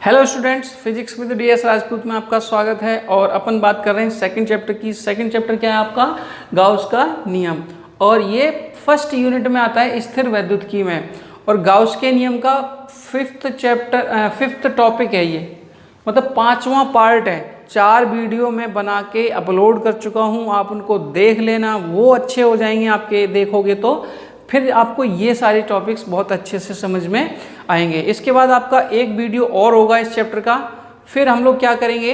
Hello students, physics with DS Rajput में आपका स्वागत है। और अपन बात कर रहे हैं सेकंड चैप्टर की। सेकंड चैप्टर क्या है आपका? गाउस का नियम। और ये फर्स्ट यूनिट में आता है स्थिर वैद्युतिकी में। और गाउस के नियम का फिफ्थ टॉपिक है ये, मतलब 5वां पार्ट है। 4 वीडियो में बना के अपलोड कर चुका हूँ, आप उनको देख लेना, वो अच्छे हो जाएंगे आपके। देखोगे तो फिर आपको ये सारे टॉपिक्स बहुत अच्छे से समझ में आएंगे। इसके बाद आपका एक वीडियो और होगा इस चैप्टर का। फिर हम लोग क्या करेंगे?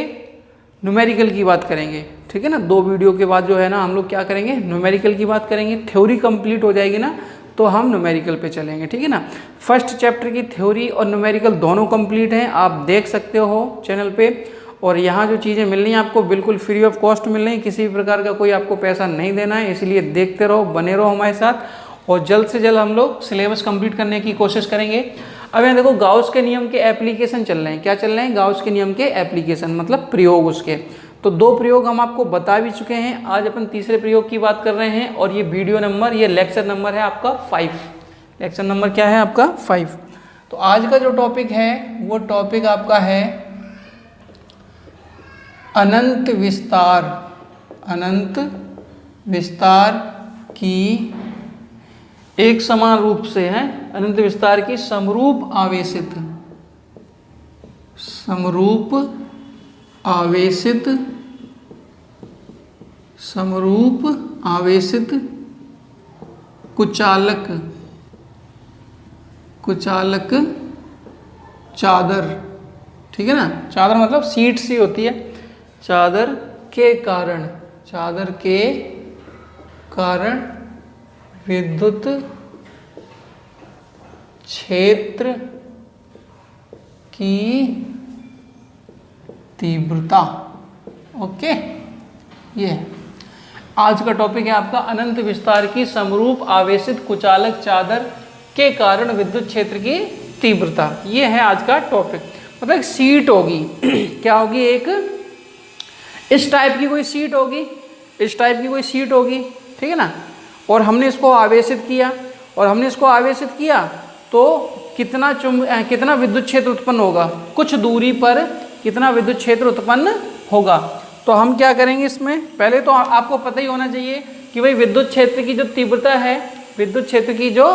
न्यूमेरिकल की बात करेंगे, ठीक है ना। 2 वीडियो के बाद जो है ना हम लोग क्या करेंगे? न्यूमेरिकल की बात करेंगे। थ्योरी कंप्लीट हो जाएगी ना तो हम न्यूमेरिकल पे चलेंगे, ठीक है ना। फर्स्ट चैप्टर की थ्योरी और न्यूमेरिकल दोनों कंप्लीट हैं, आप देख सकते हो चैनल पे। और यहाँ जो चीज़ें मिल रही हैं आपको बिल्कुल फ्री ऑफ कॉस्ट मिल रही हैं, किसी भी प्रकार का कोई आपको पैसा नहीं देना है। इसलिए देखते रहो, बने रहो हमारे साथ, और जल्द से जल्द हम लोग सिलेबस कंप्लीट करने की कोशिश करेंगे। अब यहाँ देखो, गाउस के नियम के एप्लीकेशन चल रहे हैं। क्या चल रहे हैं? गाउस के नियम के एप्लीकेशन, मतलब प्रयोग उसके। तो 2 प्रयोग हम आपको बता भी चुके हैं। आज अपन तीसरे प्रयोग की बात कर रहे हैं। और ये वीडियो नंबर, ये लेक्चर नंबर है आपका 5। लेक्चर नंबर क्या है आपका? 5। तो आज का जो टॉपिक है वो टॉपिक आपका है अनंत विस्तार। अनंत विस्तार की एक समान रूप से है, अनंत विस्तार की समरूप आवेशित कुचालक चादर, ठीक है ना। चादर मतलब सीट सी होती है। चादर के कारण विद्युत क्षेत्र की तीव्रता। ओके, ये आज का टॉपिक है आपका अनंत विस्तार की समरूप आवेशित कुचालक चादर के कारण विद्युत क्षेत्र की तीव्रता। ये है आज का टॉपिक। मतलब एक सीट होगी क्या होगी? एक इस टाइप की कोई सीट होगी, इस टाइप की कोई सीट होगी, ठीक है ना। और हमने इसको आवेशित किया, तो कितना विद्युत क्षेत्र उत्पन्न होगा? कुछ दूरी पर कितना विद्युत क्षेत्र उत्पन्न होगा? तो हम क्या करेंगे इसमें? पहले तो आपको पता ही होना चाहिए कि भाई विद्युत क्षेत्र की जो तीव्रता है, विद्युत क्षेत्र की जो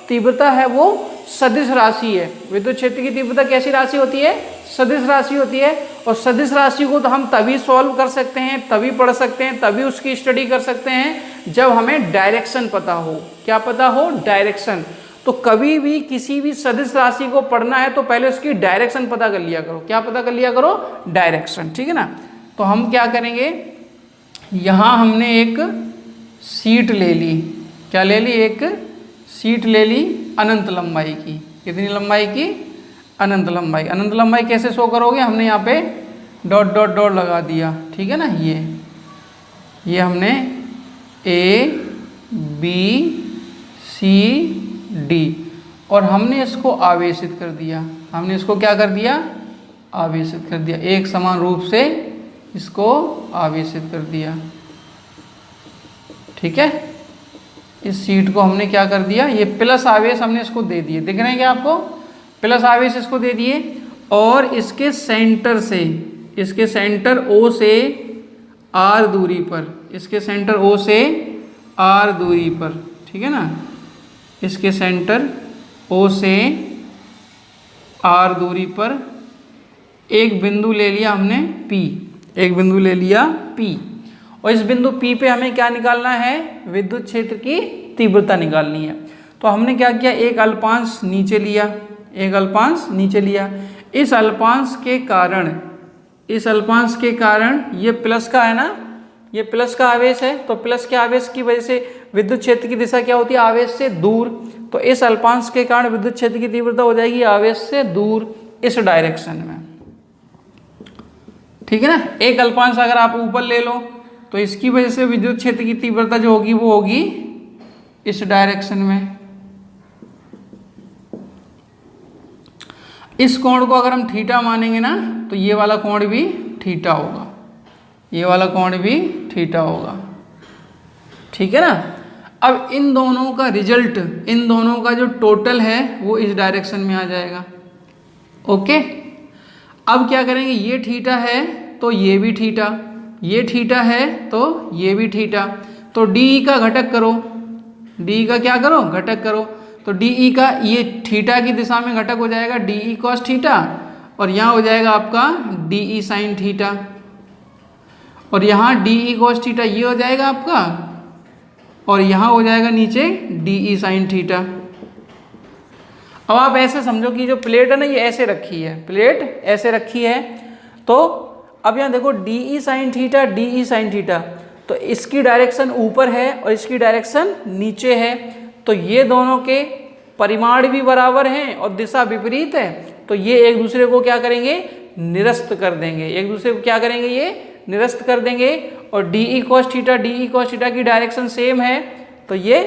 तीव्रता है वो सदिश राशि है। विद्युत क्षेत्र की तीव्रता कैसी राशि होती है? सदिश राशि होती है। और सदिश राशि को तो हम तभी सॉल्व कर सकते हैं, तभी पढ़ सकते हैं, तभी उसकी स्टडी कर सकते हैं जब हमें डायरेक्शन पता हो। क्या पता हो? डायरेक्शन। तो कभी भी किसी भी सदिश राशि को पढ़ना है तो पहले उसकी डायरेक्शन पता कर लिया करो। क्या पता कर लिया करो? डायरेक्शन, ठीक है ना। तो हम क्या करेंगे, यहाँ हमने एक सीट ले ली। क्या ले ली? एक सीट ले ली अनंत लंबाई की। कितनी लंबाई की? अनंत लंबाई। अनंत लंबाई कैसे शो करोगे? हमने यहाँ पे डॉट डॉट डॉट लगा दिया, ठीक है ना। ये हमने A B C D और हमने इसको आवेशित कर दिया। हमने इसको क्या कर दिया? आवेशित कर दिया। एक समान रूप से इसको आवेशित कर दिया, ठीक है। इस सीट को हमने क्या कर दिया? ये प्लस आवेश हमने इसको दे दिए। दिख रहे हैं क्या आपको? प्लस आवेश इसको दे दिए। और इसके सेंटर O से R दूरी पर, इसके सेंटर O से R दूरी पर, ठीक है ना। इसके सेंटर O से R दूरी पर एक बिंदु ले लिया हमने P। एक बिंदु ले लिया P। और इस बिंदु P पे हमें क्या निकालना है? विद्युत क्षेत्र की तीव्रता निकालनी है। तो हमने क्या किया? एक अल्पांश नीचे लिया, एक अल्पांश नीचे लिया। इस अल्पांश के कारण ये प्लस का है ना, ये प्लस का आवेश है। तो प्लस के आवेश की वजह से विद्युत क्षेत्र की दिशा क्या होती है? आवेश से दूर। तो इस अल्पांश के कारण विद्युत क्षेत्र की तीव्रता हो जाएगी आवेश से दूर, इस डायरेक्शन में, ठीक है ना। एक अल्पांश अगर आप ऊपर ले लो तो इसकी वजह से विद्युत क्षेत्र की तीव्रता जो होगी वो होगी इस डायरेक्शन में। इस कोण को अगर हम थीटा मानेंगे ना तो ये वाला कोण भी थीटा होगा, ये वाला कोण भी थीटा होगा, ठीक है ना। अब इन दोनों का रिजल्ट, इन दोनों का जो टोटल है वो इस डायरेक्शन में आ जाएगा। ओके, अब क्या करेंगे, ये थीटा है तो ये भी थीटा, ये थीटा है तो ये भी थीटा, तो डी का घटक करो, डी का क्या करो, घटक करो। तो डी का ये थीटा की दिशा में घटक हो जाएगा डी कॉस थीटा, और यहाँ हो जाएगा आपका डी साइन थीटा, और यहाँ डी कॉस थीटा ये हो जाएगा आपका, और यहाँ हो जाएगा नीचे डी साइन थीटा। अब आप ऐसे समझो कि जो प्लेट है ना ये ऐसे रखी है, प्लेट ऐसे रखी है, तो अब यहाँ देखो D sine theta, D sine theta, तो इसकी डायरेक्शन ऊपर है और इसकी डायरेक्शन नीचे है, तो ये दोनों के परिमाण भी बराबर हैं और दिशा विपरीत है, तो ये एक दूसरे को क्या करेंगे, निरस्त कर देंगे, एक दूसरे को क्या करेंगे, ये निरस्त कर देंगे। और D cos theta, D cos theta की डायरेक्शन सेम है, तो ये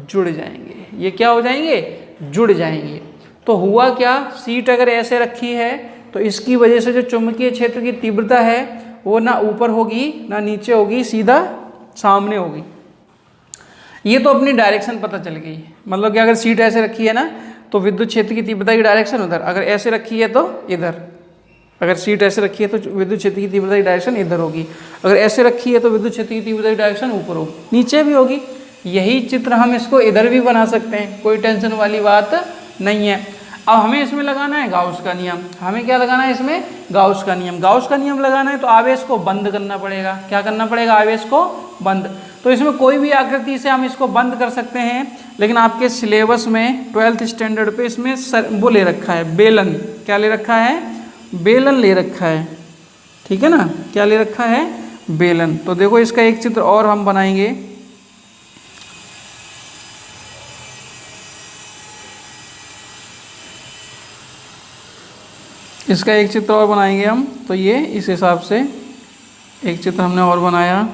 जुड़ जाएंगे, ये क्या हो जाएंगे, जुड़ जाएंगे। तो हुआ क्या, सीट अगर ऐसे रखी है तो इसकी वजह से जो चुंबकीय क्षेत्र की तीव्रता है वो ना ऊपर होगी ना नीचे होगी, सीधा सामने होगी। ये तो अपनी डायरेक्शन पता चल गई, मतलब कि अगर सीट ऐसे रखी है ना तो विद्युत क्षेत्र की तीव्रता की डायरेक्शन उधर, अगर ऐसे रखी है तो इधर, अगर सीट ऐसे रखी है तो विद्युत क्षेत्र की तीव्रता की डायरेक्शन इधर होगी, अगर ऐसे रखी है तो विद्युत क्षेत्र की तीव्रता की डायरेक्शन ऊपर होगी, नीचे भी होगी। यही चित्र हम इसको इधर भी बना सकते हैं, कोई टेंशन वाली बात नहीं है। अब हमें इसमें लगाना है गाउस का नियम, हमें क्या लगाना है इसमें, गाउस का नियम। गाउस का नियम लगाना है तो आवेश को बंद करना पड़ेगा, क्या करना पड़ेगा, आवेश को बंद। तो इसमें कोई भी आकृति से हम इसको बंद कर सकते हैं, लेकिन आपके सिलेबस में 12th स्टैंडर्ड पे इसमें वो ले रखा है बेलन, क्या ले रखा है, बेलन ले रखा है, ठीक है ना, क्या ले रखा है, बेलन। तो देखो इसका एक चित्र और हम बनाएंगे, इसका एक चित्र और बनाएंगे हम। तो ये इस हिसाब से एक चित्र हमने और बनाया,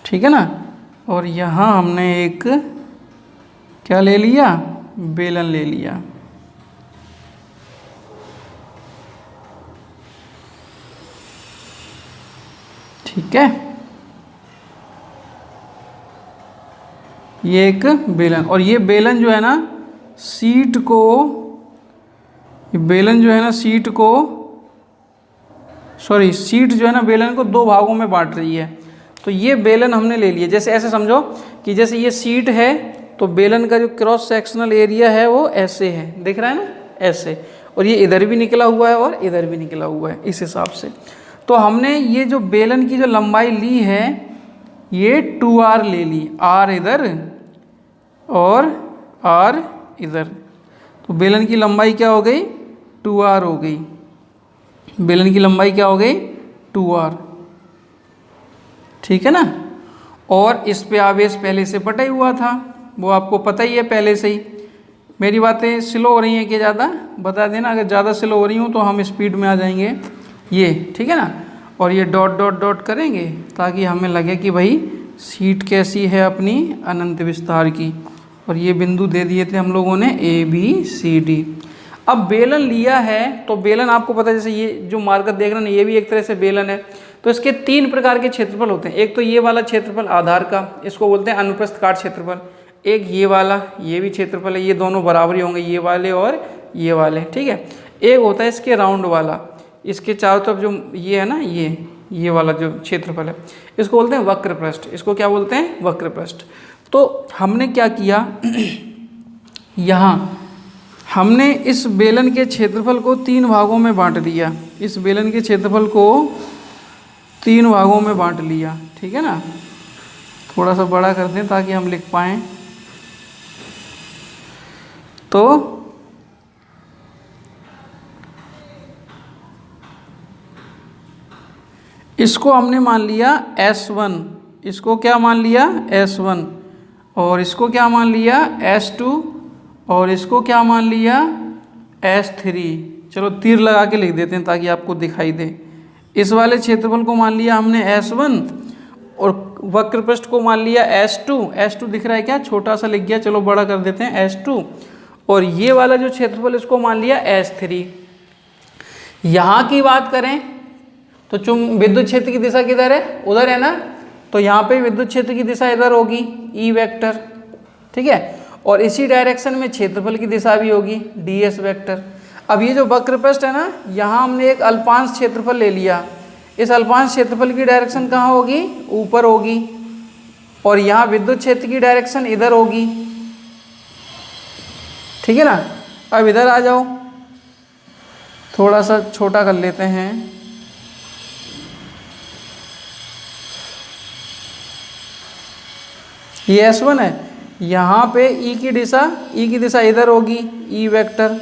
ठीक है ना, और यहाँ हमने एक क्या ले लिया, बेलन ले लिया। ठीक है, ये एक बेलन, और ये बेलन जो है ना सीट को, ये बेलन जो है ना सीट को, सॉरी सीट जो है ना बेलन को दो भागों में बांट रही है। तो ये बेलन हमने ले लिया, जैसे ऐसे समझो कि जैसे ये सीट है तो बेलन का जो क्रॉस सेक्शनल एरिया है वो ऐसे है, दिख रहा है ना, ऐसे, और ये इधर भी निकला हुआ है और इधर भी निकला हुआ है, इस हिसाब से। तो हमने ये जो बेलन की जो लंबाई ली है ये 2r ले ली, r इधर और r इधर, तो बेलन की लंबाई क्या हो गई, 2r हो गई, बेलन की लंबाई क्या हो गई, 2r, ठीक है ना। और इस पे आवेश पहले से पटा ही हुआ था, वो आपको पता ही है पहले से ही। मेरी बातें स्लो हो रही हैं कि ज़्यादा, बता देना, अगर ज़्यादा स्लो हो रही हूँ तो हम स्पीड में आ जाएंगे, ये ठीक है ना। और ये डॉट डॉट डॉट करेंगे ताकि हमें लगे कि भाई सीट कैसी है अपनी अनंत विस्तार की, और ये बिंदु दे दिए थे हम लोगों ने ABCD। अब बेलन लिया है तो बेलन आपको पता है, जैसे ये जो मार्कर देख रहे हैं ये भी एक तरह से बेलन है। तो इसके 3 प्रकार के क्षेत्रफल होते हैं, एक तो ये वाला क्षेत्रफल आधार का, इसको बोलते हैं अनुप्रस्थ काट क्षेत्रफल, एक ये वाला, ये भी क्षेत्रफल है, ये दोनों बराबर ही होंगे, ये वाले और ये वाले, ठीक है। एक होता है इसके राउंड वाला, इसके चारों तरफ जो ये है ना, ये वाला जो क्षेत्रफल है इसको बोलते हैं वक्र पृष्ठ, इसको क्या बोलते हैं, वक्र पृष्ठ। तो हमने क्या किया यहाँ हमने इस बेलन के क्षेत्रफल को 3 भागों में बांट दिया, इस बेलन के क्षेत्रफल को 3 भागों में बांट लिया, ठीक है ना। थोड़ा सा बड़ा कर दें ताकि हम लिख पाएँ। तो इसको हमने मान लिया S1, इसको क्या मान लिया S1, और इसको क्या मान लिया S2, और इसको क्या मान लिया S3। चलो तीर लगा के लिख देते हैं ताकि आपको दिखाई दे। इस वाले क्षेत्रफल को मान लिया हमने S1 और वक्र पृष्ठ को मान लिया S2, S2 दिख रहा है क्या, छोटा सा लिख गया, चलो बड़ा कर देते हैं S2, और ये वाला जो क्षेत्रफल इसको मान लिया S3। यहाँ की बात करें तो विद्युत क्षेत्र की दिशा किधर है, उधर है ना, तो यहाँ पे विद्युत क्षेत्र की दिशा इधर होगी E वेक्टर, ठीक है, और इसी डायरेक्शन में क्षेत्रफल की दिशा भी होगी DS वेक्टर। अब ये जो वक्र पृष्ठ है ना, यहाँ हमने एक अल्पांश क्षेत्रफल ले लिया, इस अल्पांश क्षेत्रफल की डायरेक्शन कहाँ होगी, ऊपर होगी, और यहाँ विद्युत क्षेत्र की डायरेक्शन इधर होगी, ठीक है ना। अब इधर आ जाओ, थोड़ा सा छोटा कर लेते हैं। ये S1 है, यहाँ पे E की दिशा इधर होगी, E वेक्टर,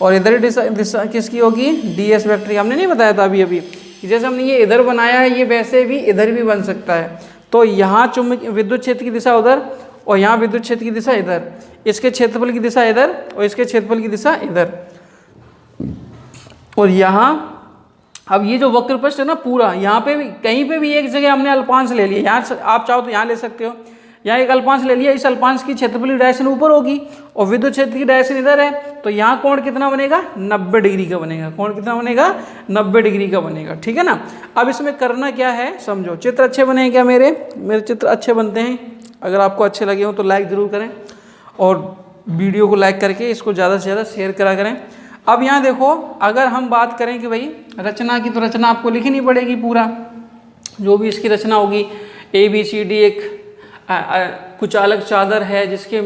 और इधर दिशा किसकी होगी, DS वेक्टर। हमने नहीं बताया था अभी जैसे हमने ये इधर बनाया है, ये वैसे भी इधर भी बन सकता है। तो यहाँ विद्युत क्षेत्र की दिशा उधर, और यहाँ विद्युत क्षेत्र की दिशा इधर, इसके क्षेत्रफल की दिशा इधर और इसके क्षेत्रफल की दिशा इधर। और यहाँ अब ये जो वक्र पृष्ठ है ना पूरा, यहाँ पे भी कहीं पे भी एक जगह हमने अल्पांश ले लिया, यहाँ आप चाहो तो यहाँ ले सकते हो, यहाँ एक अल्पांश ले लिया, इस अल्पांश की क्षेत्रफल की डायरेक्शन ऊपर होगी और विद्युत क्षेत्र की डायरेक्शन इधर है, तो यहाँ कोण कितना बनेगा, 90 डिग्री का बनेगा। कोण कितना बनेगा, 90 डिग्री का बनेगा, ठीक है ना। अब इसमें करना क्या है समझो। चित्र अच्छे बने हैं क्या, मेरे चित्र अच्छे बनते हैं। अगर आपको अच्छे लगे हो तो लाइक ज़रूर करें, और वीडियो को लाइक करके इसको ज़्यादा से ज़्यादा शेयर करा करें। अब यहाँ देखो, अगर हम बात करें कि भाई रचना की, तो रचना आपको लिखनी पड़ेगी पूरा, जो भी इसकी रचना होगी। ABCD एक कुचालक चादर है, जिसके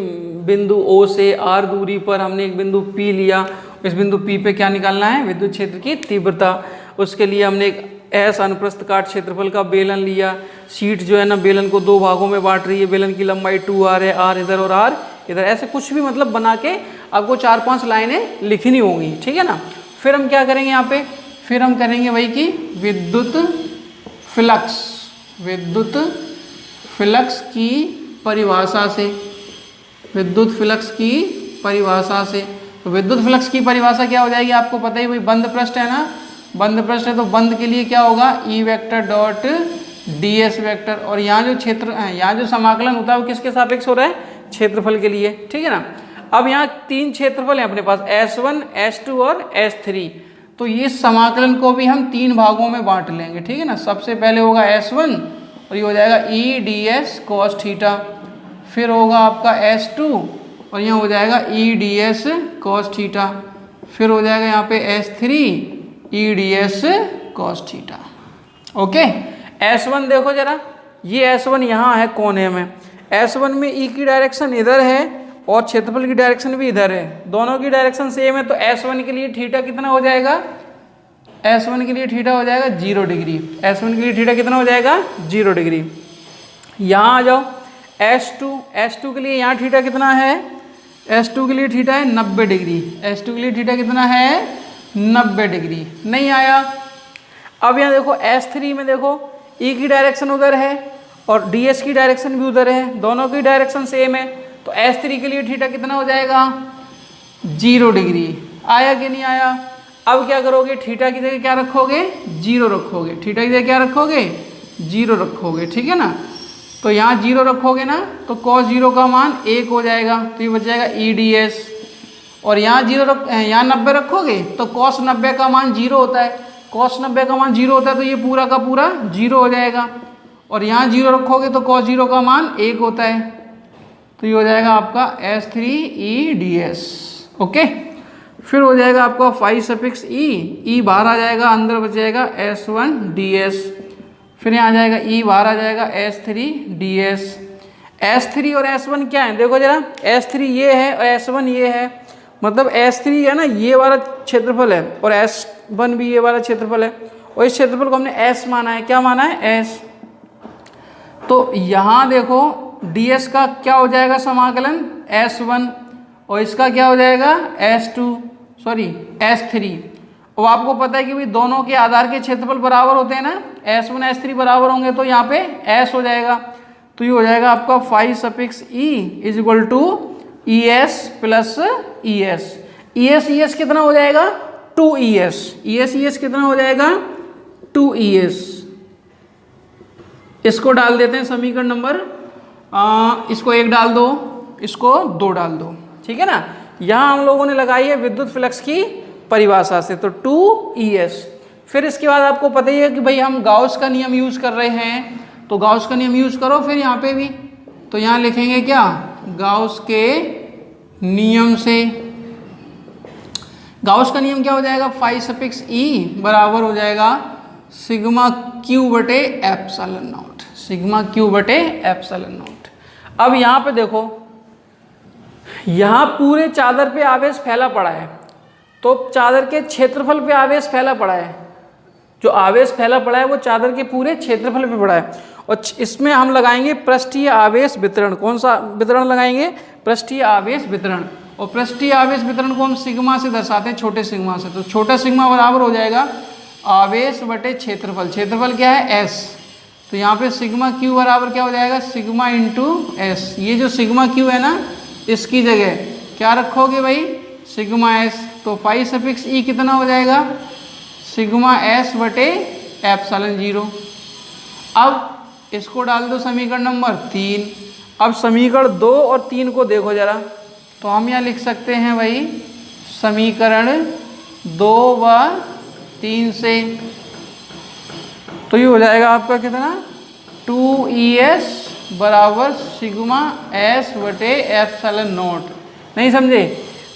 बिंदु O से R दूरी पर हमने एक बिंदु P लिया। इस बिंदु P पे क्या निकालना है, विद्युत क्षेत्र की तीव्रता। उसके लिए हमने एक S अनुप्रस्थ काट क्षेत्रफल का बेलन लिया। शीट जो है ना, बेलन को 2 भागों में बांट रही है। बेलन की लंबाई 2R है, R इधर और R इधर। ऐसे कुछ भी मतलब बना के आपको 4-5 लाइनें लिखनी होंगी, ठीक है ना। फिर हम क्या करेंगे यहाँ पे, फिर हम करेंगे भाई कि विद्युत फ्लक्स की परिभाषा से, विद्युत फ्लक्स की परिभाषा से। तो विद्युत फ्लक्स की परिभाषा क्या हो जाएगी, आपको पता ही, भाई बंद पृष्ठ है ना, बंद पृष्ठ है तो बंद के लिए क्या होगा, E vector dot DS vector. और यहाँ जो क्षेत्र है, यहाँ जो समाकलन होता है वो किसके सापेक्ष हो रहा है, क्षेत्रफल के लिए, ठीक है ना। अब यहाँ 3 क्षेत्रफल है अपने पास, S1, S2 और S3। तो ये समाकलन को भी हम 3 भागों में बांट लेंगे, ठीक है ना। सबसे पहले होगा S1 और ये हो जाएगा E ds cos थीटा। फिर होगा आपका S2 और यहाँ हो जाएगा E ds cos थीटा। फिर हो जाएगा यहाँ पे S3 E ds cos theta. Okay, S1 देखो जरा, ये S1 यहाँ है कोने में। S1 में E की डायरेक्शन इधर है और क्षेत्रफल की डायरेक्शन भी इधर है, दोनों की डायरेक्शन सेम है। तो S1 के लिए थीटा कितना हो जाएगा, S1 के लिए थीटा हो जाएगा 0 डिग्री। S1 के लिए थीटा कितना हो जाएगा, 0 डिग्री। यहाँ आ जाओ, S2 के लिए यहाँ थीटा कितना है, S2 के लिए थीटा है 90 डिग्री। S2 के लिए थीटा कितना है, 90 डिग्री। नहीं आया। अब यहाँ देखो S3 में देखो, E की डायरेक्शन उधर है और DS की डायरेक्शन भी उधर है, दोनों की डायरेक्शन सेम है। तो S3 के लिए थीटा कितना हो जाएगा, 0 डिग्री। आया कि नहीं आया। अब क्या करोगे, थीटा की जगह क्या रखोगे, 0 रखोगे। थीटा की जगह क्या रखोगे, 0 रखोगे, ठीक है ना। तो यहाँ 0 रखोगे ना, तो cos 0 का मान 1 हो जाएगा, तो ये बच जाएगा E ds। और यहाँ 90 रखोगे तो cos 90 का मान 0 होता है, cos 90 का मान 0 होता है, तो ये पूरा का पूरा 0 हो जाएगा। और यहाँ 0 रखोगे तो cos 0 का मान 1 होता है, तो ये हो जाएगा आपका S3 E ds। ओके, फिर हो जाएगा आपका फाई सफिक्स E बाहर आ जाएगा, अंदर बच जाएगा S1 ds। फिर यहाँ आ जाएगा E बाहर आ जाएगा S3 ds। S3 और S1 क्या है देखो जरा, S3 ये है और S1 ये है। मतलब S3 है ना, ये वाला क्षेत्रफल है और S1 भी ये वाला क्षेत्रफल है, और इस क्षेत्रफल को हमने S माना है। क्या माना है, S। तो यहाँ देखो ds का क्या हो जाएगा समाकलन, S1, और इसका क्या हो जाएगा, S3। और आपको पता है कि भाई दोनों के आधार के क्षेत्रफल बराबर होते हैं ना, S1 S3 बराबर होंगे तो यहाँ पे S हो जाएगा। तो ये हो जाएगा आपका फाई suffix E is equal to ES plus ES कितना हो जाएगा, 2ES। ES कितना हो जाएगा, 2ES। इसको डाल देते हैं समीकरण नंबर, इसको 1 डाल दो, इसको 2 डाल दो, ठीक है ना। यहाँ हम लोगों ने लगाई है विद्युत फ्लक्स की परिभाषा से, तो 2ES। फिर इसके बाद आपको पता ही है कि भाई हम गाउस का नियम यूज कर रहे हैं, तो गाउस का नियम यूज करो फिर यहाँ पे भी। तो यहाँ लिखेंगे क्या, गाउस के नियम से। गाउस का नियम क्या हो जाएगा, फाई सफिक्स ई बराबर हो जाएगा सिग्मा क्यू बटे एप्सिलॉन नॉट, सिग्मा क्यू बटे एप्सिलॉन नॉट। अब यहाँ पे देखो, यहाँ पूरे चादर पे आवेश फैला पड़ा है, तो चादर के क्षेत्रफल पे आवेश फैला पड़ा है, जो आवेश फैला पड़ा है वो चादर के पूरे क्षेत्रफल पे पड़ा है। और इसमें हम लगाएंगे पृष्ठीय आवेश वितरण। कौन सा वितरण लगाएंगे, पृष्ठीय आवेश वितरण। और पृष्ठीय आवेश वितरण को हम सिग्मा से दर्शाते हैं, छोटे सिग्मा से। तो छोटा सिग्मा बराबर हो जाएगा आवेश बटे क्षेत्रफल। क्षेत्रफल क्या है, एस। तो यहाँ पे सिग्मा क्यू बराबर क्या हो जाएगा, सिग्मा इंटू एस। ये जो सिग्मा क्यू है ना, इसकी जगह क्या रखोगे भाई, सिग्मा एस। तो फाई सफिक्स ई कितना हो जाएगा, सिग्मा एस बटे एप्सिलॉन 0। अब इसको डाल दो समीकरण नंबर 3। अब समीकरण 2 और 3 को देखो जरा, तो हम यहाँ लिख सकते हैं भाई समीकरण 2 व 3 से। तो ये हो जाएगा आपका कितना, 2ES बराबर सिग्मा एस बटे एप्सिलॉन नॉट। नहीं समझे,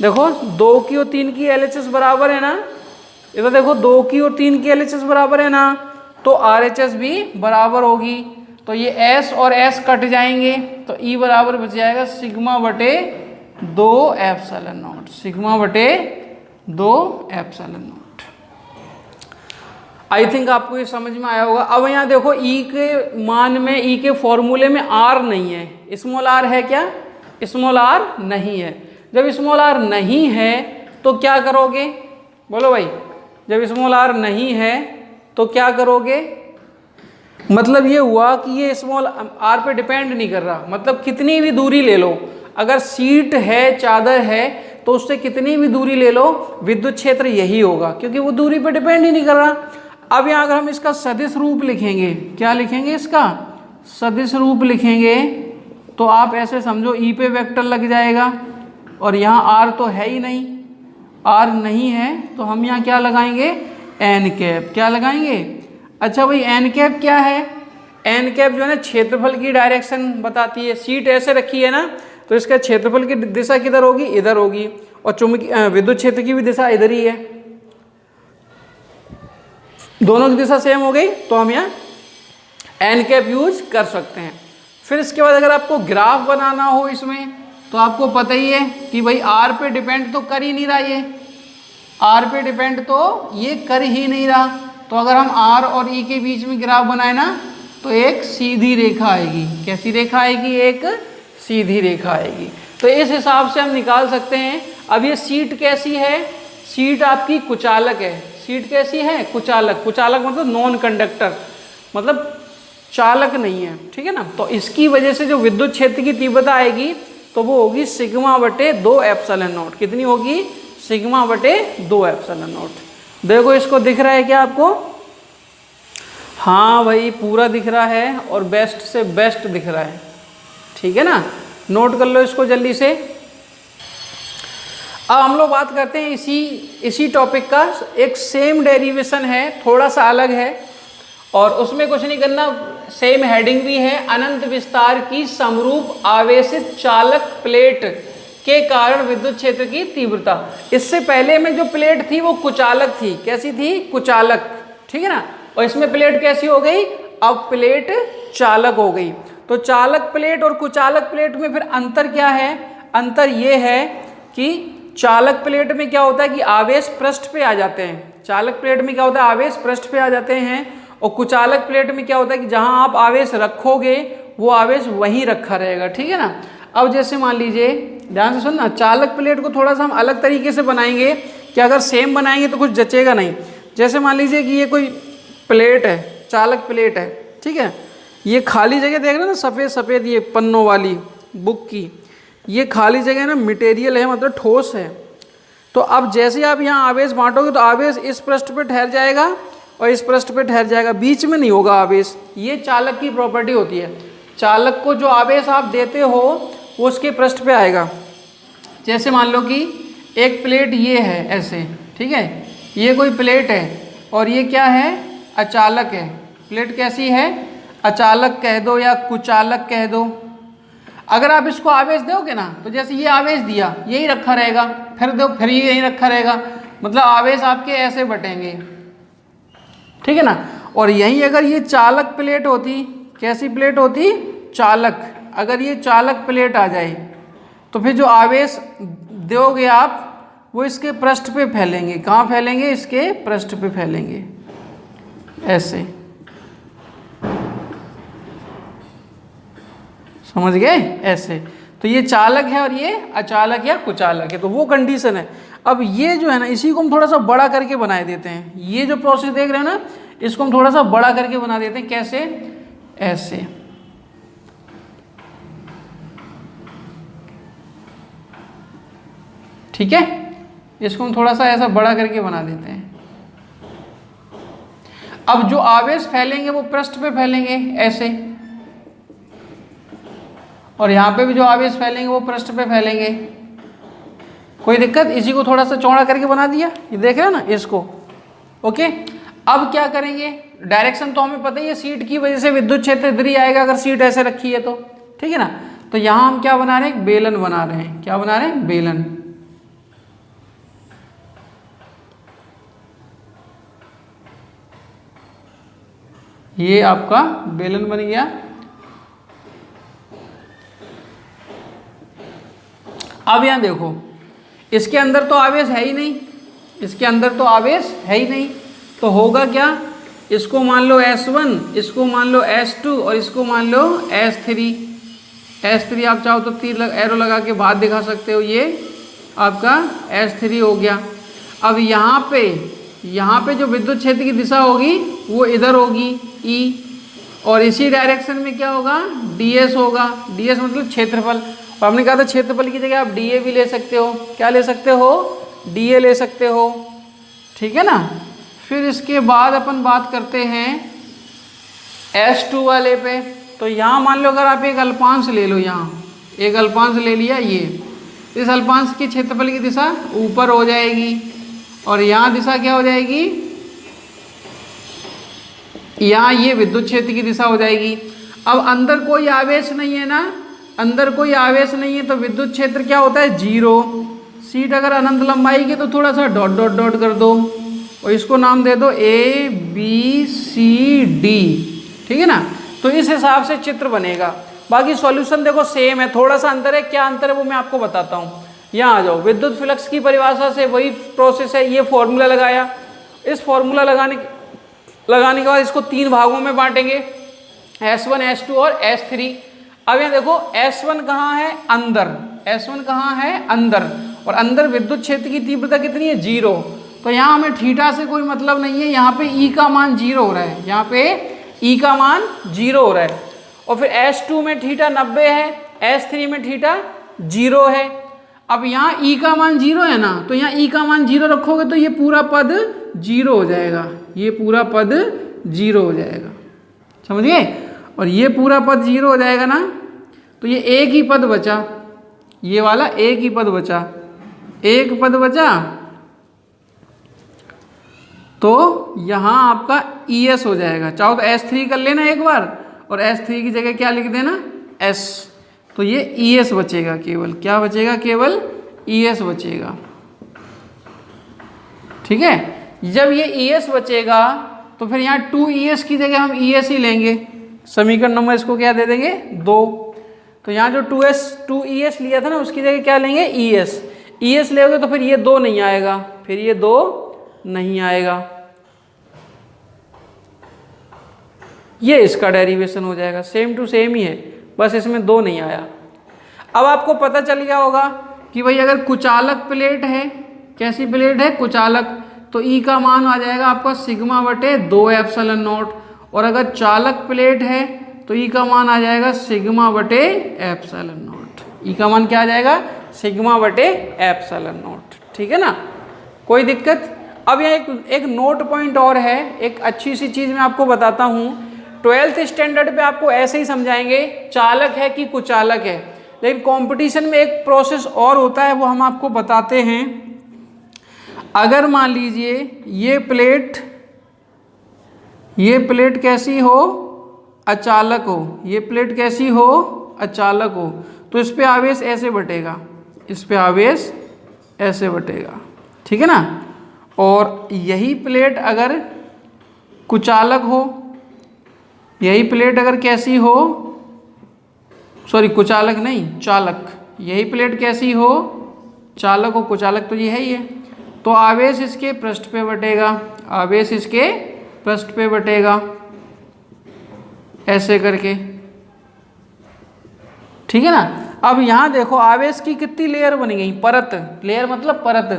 देखो 2 की और 3 की LHS बराबर है ना, इधर देखो 2 की और 3 की LHS बराबर है ना, तो RHS भी बराबर होगी। तो ये S और S कट जाएंगे, तो E बराबर बच जाएगा सिग्मा बटे 2 एप्सिलॉन नॉट, सिग्मा बटे 2 एप्सिलॉन नॉट। आई थिंक आपको ये समझ में आया होगा। अब यहाँ देखो E के मान में, E के फॉर्मूले में R नहीं है, स्मॉल r है क्या, स्मॉल r नहीं है। जब स्मॉल r नहीं है तो क्या करोगे, बोलो भाई, जब स्मॉल r नहीं है तो क्या करोगे, मतलब ये हुआ कि ये स्मॉल r पे डिपेंड नहीं कर रहा। मतलब कितनी भी दूरी ले लो, अगर सीट है, चादर है, तो उससे कितनी भी दूरी ले लो, विद्युत क्षेत्र यही होगा, क्योंकि वो दूरी पे डिपेंड ही नहीं कर रहा। अब यहाँ अगर हम इसका सदिश रूप लिखेंगे, क्या लिखेंगे, इसका सदिश रूप लिखेंगे, तो आप ऐसे समझो E पे वेक्टर लग जाएगा, और यहाँ R तो है ही नहीं, R नहीं है, तो हम यहाँ क्या लगाएंगे, एन कैप। क्या लगाएंगे, अच्छा भाई एन कैप क्या है, एन कैप जो है ना क्षेत्रफल की डायरेक्शन बताती है। सीट ऐसे रखी है ना, तो इसका क्षेत्रफल की दिशा किधर होगी, इधर होगी, और चुंबकीय विद्युत क्षेत्र की भी दिशा इधर ही है, दोनों की दिशा सेम हो गई, तो हम यहाँ एन कैप यूज कर सकते हैं। फिर इसके बाद अगर आपको ग्राफ बनाना हो इसमें, तो आपको पता ही है कि भाई R पे डिपेंड तो कर ही नहीं रहा, ये R पे डिपेंड तो ये कर ही नहीं रहा। तो अगर हम R और E के बीच में ग्राफ बनाए ना, तो एक सीधी रेखा आएगी। कैसी रेखा आएगी, एक सीधी रेखा आएगी। तो इस हिसाब से हम निकाल सकते हैं। अब ये सीट कैसी है, सीट आपकी कुचालक है। सीट कैसी है, कुचालक। कुचालक मतलब नॉन कंडक्टर, मतलब चालक नहीं है, ठीक है ना। तो इसकी वजह से जो विद्युत क्षेत्र की तीव्रता आएगी, तो वो होगी सिग्मा बटे 2 एप्सिलॉन नॉट। कितनी होगी, सिग्मा बटे 2 एप्सिलॉन नॉट। देखो इसको दिख रहा है क्या आपको, हाँ भाई पूरा दिख रहा है, और बेस्ट से बेस्ट दिख रहा है, ठीक है ना। नोट कर लो इसको जल्दी से। अब हम लोग बात करते हैं इसी टॉपिक का। एक सेम डेरिवेशन है, थोड़ा सा अलग है, और उसमें कुछ नहीं करना, सेम हेडिंग भी है, अनंत विस्तार की समरूप आवेशित चालक प्लेट के कारण विद्युत क्षेत्र की तीव्रता। इससे पहले में जो प्लेट थी वो कुचालक थी। कैसी थी, कुचालक, ठीक है ना। और इसमें प्लेट कैसी हो गई, अब प्लेट चालक हो गई। तो चालक प्लेट और कुचालक प्लेट में फिर अंतर क्या है, अंतर ये है कि चालक प्लेट में क्या होता है कि आवेश पृष्ठ पे आ जाते हैं। चालक प्लेट में क्या होता है, आवेश पृष्ठ पे आ जाते हैं, और कुचालक प्लेट में क्या होता है कि जहां आप आवेश रखोगे वो आवेश वहीं रखा रहेगा, ठीक है ना। अब जैसे मान लीजिए, ध्यान से सुनना, चालक प्लेट को थोड़ा सा हम अलग तरीके से बनाएंगे कि अगर सेम बनाएंगे तो कुछ जचेगा नहीं। जैसे मान लीजिए कि ये कोई प्लेट है, चालक प्लेट है, ठीक है। ये खाली जगह देख रहे हो ना, सफ़ेद सफ़ेद ये पन्नों वाली बुक की, ये खाली जगह ना मटेरियल है, मतलब ठोस है। तो अब जैसे आप यहाँ आवेश बांटोगे तो आवेश इस पृष्ठ पे ठहर जाएगा और इस पृष्ठ पे ठहर जाएगा, बीच में नहीं होगा आवेश। ये चालक की प्रॉपर्टी होती है। चालक को जो आवेश आप देते हो वो उसके पृष्ठ पे आएगा। जैसे मान लो कि एक प्लेट ये है ऐसे, ठीक है, ये कोई प्लेट है और ये क्या है, अचालक है। प्लेट कैसी है, अचालक कह दो या कुचालक कह दो। अगर आप इसको आवेश दोगे ना, तो जैसे ये आवेश दिया, यही रखा रहेगा, फिर दो, फिर ये यहीं रखा रहेगा। मतलब आवेश आपके ऐसे बटेंगे, ठीक है ना। और यहीं अगर ये चालक प्लेट होती, कैसी प्लेट होती, चालक, अगर ये चालक प्लेट आ जाए तो फिर जो आवेश दोगे आप वो इसके पृष्ठ पे फैलेंगे। कहाँ फैलेंगे, इसके पृष्ठ पे फैलेंगे, ऐसे, समझ गए, ऐसे। तो ये चालक है और ये अचालक या कुचालक है, तो वो कंडीशन है। अब ये जो है ना, इसी को हम थोड़ा सा बड़ा करके बना देते हैं। ये जो प्रोसेस देख रहे हैं ना, इसको हम थोड़ा सा बड़ा करके बना देते हैं। कैसे, ऐसे, ठीक है। इसको हम थोड़ा सा ऐसा बड़ा करके बना देते हैं। अब जो आवेश फैलेंगे वो पृष्ठ पे फैलेंगे ऐसे, और यहां पे भी जो आवेश फैलेंगे वो पृष्ठ पे फैलेंगे। कोई दिक्कत, इसी को थोड़ा सा चौड़ा करके बना दिया, ये देख रहे हैं ना इसको, ओके। अब क्या करेंगे, डायरेक्शन तो हमें पता ही है, सीट की वजह से विद्युत क्षेत्र इधर ही आएगा अगर सीट ऐसे रखी है तो, ठीक है ना। तो यहां हम क्या बना रहे हैं, बेलन बना रहे हैं। क्या बना रहे हैं, बेलन। ये आपका बेलन बन गया। अब यहां देखो, इसके अंदर तो आवेश है ही नहीं, इसके अंदर तो आवेश है ही नहीं, तो होगा क्या, इसको मान लो S1, इसको मान लो S2 और इसको मान लो S3। S3 आप चाहो तो तीर एरो लगा के बाहर दिखा सकते हो, ये आपका S3 हो गया। अब यहाँ पे जो विद्युत क्षेत्र की दिशा होगी वो इधर होगी E, और इसी डायरेक्शन में क्या होगा, DS होगा। DS मतलब क्षेत्रफल, और हमने कहा था क्षेत्रफल की जगह आप DA भी ले सकते हो। क्या ले सकते हो, DA ले सकते हो, ठीक है ना। फिर इसके बाद अपन बात करते हैं S2 वाले पे। तो यहाँ मान लो अगर आप एक अल्पांश ले लो, यहाँ एक अल्पांश ले लिया, ये इस अल्पांश की क्षेत्रफल की दिशा ऊपर हो जाएगी, और यहाँ दिशा क्या हो जाएगी, यहाँ ये विद्युत क्षेत्र की दिशा हो जाएगी। अब अंदर कोई आवेश नहीं है ना, अंदर कोई आवेश नहीं है, तो विद्युत क्षेत्र क्या होता है, जीरो। सीट अगर अनंत लंबाई की तो थोड़ा सा डॉट डॉट डॉट कर दो, और इसको नाम दे दो ABCD, ठीक है ना। तो इस हिसाब से चित्र बनेगा। बाकी सॉल्यूशन देखो सेम है, थोड़ा सा अंतर है। क्या अंतर है वो मैं आपको बताता हूँ। यहाँ आ जाओ, विद्युत फ्लक्स की परिभाषा से वही प्रोसेस है। ये फॉर्मूला लगाया, इस फॉर्मूला लगाने के बाद इसको तीन भागों में बांटेंगे, S1, S2 और S3। अब यहाँ देखो S1 कहाँ है, अंदर, S1 कहाँ है, अंदर, और अंदर विद्युत क्षेत्र की तीव्रता कितनी है, 0। तो यहाँ हमें थीटा से कोई मतलब नहीं है, यहाँ पे E का मान 0 हो रहा है, यहाँ पे E का मान 0 हो रहा है। और फिर S2 में थीटा 90 है, S3 में थीटा 0 है। अब यहाँ E का मान 0 है ना, तो यहाँ E का मान 0 रखोगे तो ये पूरा पद 0 हो जाएगा, ये पूरा पद 0 हो जाएगा, समझ गए। और ये पूरा पद 0 हो जाएगा ना, तो ये एक ही पद बचा, ये वाला एक ही पद बचा, एक पद बचा। तो यहाँ आपका ES हो जाएगा। चाहो तो S3 कर लेना एक बार, और S3 की जगह क्या लिख देना, S। तो ये ES बचेगा, केवल क्या बचेगा, केवल ES बचेगा, ठीक है। जब ये ES बचेगा तो फिर यहाँ 2ES की जगह हम ES ही लेंगे। समीकरण नंबर इसको क्या दे देंगे, 2। तो यहाँ जो 2ES लिया था ना, उसकी जगह क्या लेंगे, ES लेोगे तो फिर ये 2 नहीं आएगा, फिर ये 2 नहीं आएगा, ये इसका डेरिवेशन हो जाएगा। सेम टू सेम ही है, बस इसमें 2 नहीं आया। अब आपको पता चल गया होगा कि भाई अगर कुचालक प्लेट है, कैसी प्लेट है, कुचालक, तो E का मान आ जाएगा आपका सिग्मा बटे 2 एप्सिलॉन नॉट। और अगर चालक प्लेट है तो E का मान आ जाएगा सिग्मा बटे एप्सिलॉन नॉट। E का मान क्या आ जाएगा, सिग्मा बटे एप्सिलॉन नॉट, ठीक है ना, कोई दिक्कत। अब यहाँ एक नोट पॉइंट और है, एक अच्छी सी चीज़ मैं आपको बताता हूँ। 12th स्टैंडर्ड पे आपको ऐसे ही समझाएंगे, चालक है कि कुचालक है, लेकिन कंपटीशन में एक प्रोसेस और होता है, वो हम आपको बताते हैं। अगर मान लीजिए ये प्लेट कैसी हो, अचालक हो, ये प्लेट कैसी हो, अचालक हो, तो इस पे आवेश ऐसे बटेगा, इस पे आवेश ऐसे बटेगा, ठीक है ना। और यही प्लेट अगर कुचालक हो, यही प्लेट अगर कैसी हो, सॉरी कुचालक नहीं चालक, यही प्लेट कैसी हो, चालक हो, कुचालक तो ये है ही है, तो आवेश इसके पृष्ठ पे बटेगा, आवेश इसके पृष्ठ पे बटेगा ऐसे करके, ठीक है ना। अब यहां देखो आवेश की कितनी लेयर बनी गई, परत, लेयर मतलब परत,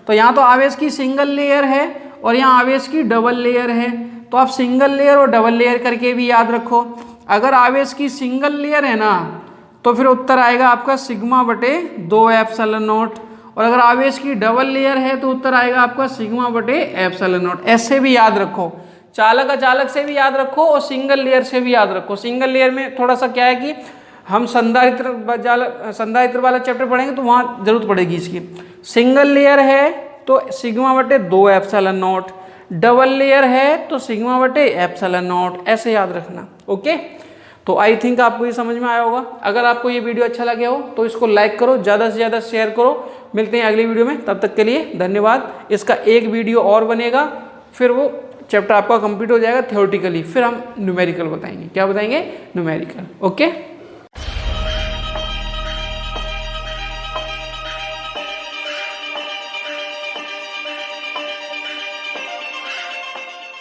तो यहां तो आवेश की सिंगल लेयर है और यहाँ आवेश की डबल लेयर है, तो आप सिंगल लेयर और डबल लेयर करके भी याद रखो। अगर आवेश की सिंगल लेयर है ना तो फिर उत्तर आएगा आपका सिग्मा बटे 2 एप्सिलॉन नॉट, और अगर आवेश की डबल लेयर है तो उत्तर आएगा आपका सिग्मा बटे एप्सिलॉन नॉट। ऐसे भी याद रखो, चालक अचालक से भी याद रखो और सिंगल लेयर से भी याद रखो। सिंगल लेयर में थोड़ा सा क्या है कि हम संधारित्र वाला चैप्टर पढ़ेंगे तो वहाँ जरूरत पड़ेगी इसकी। सिंगल लेयर है तो सिग्मा बटे 2 एप्सिलॉन नॉट, डबल लेयर है तो सिग्मा बटे एप्सिलॉन नॉट, ऐसे याद रखना। ओके, तो आई थिंक आपको ये समझ में आया होगा। अगर आपको ये वीडियो अच्छा लगे हो तो इसको लाइक करो, ज़्यादा से ज़्यादा शेयर करो। मिलते हैं अगली वीडियो में, तब तक के लिए धन्यवाद। इसका एक वीडियो और बनेगा, फिर वो चैप्टर आपका कंप्लीट हो जाएगा थियोरेटिकली, फिर हम न्यूमेरिकल बताएंगे। क्या बताएंगे? न्यूमेरिकल। ओके।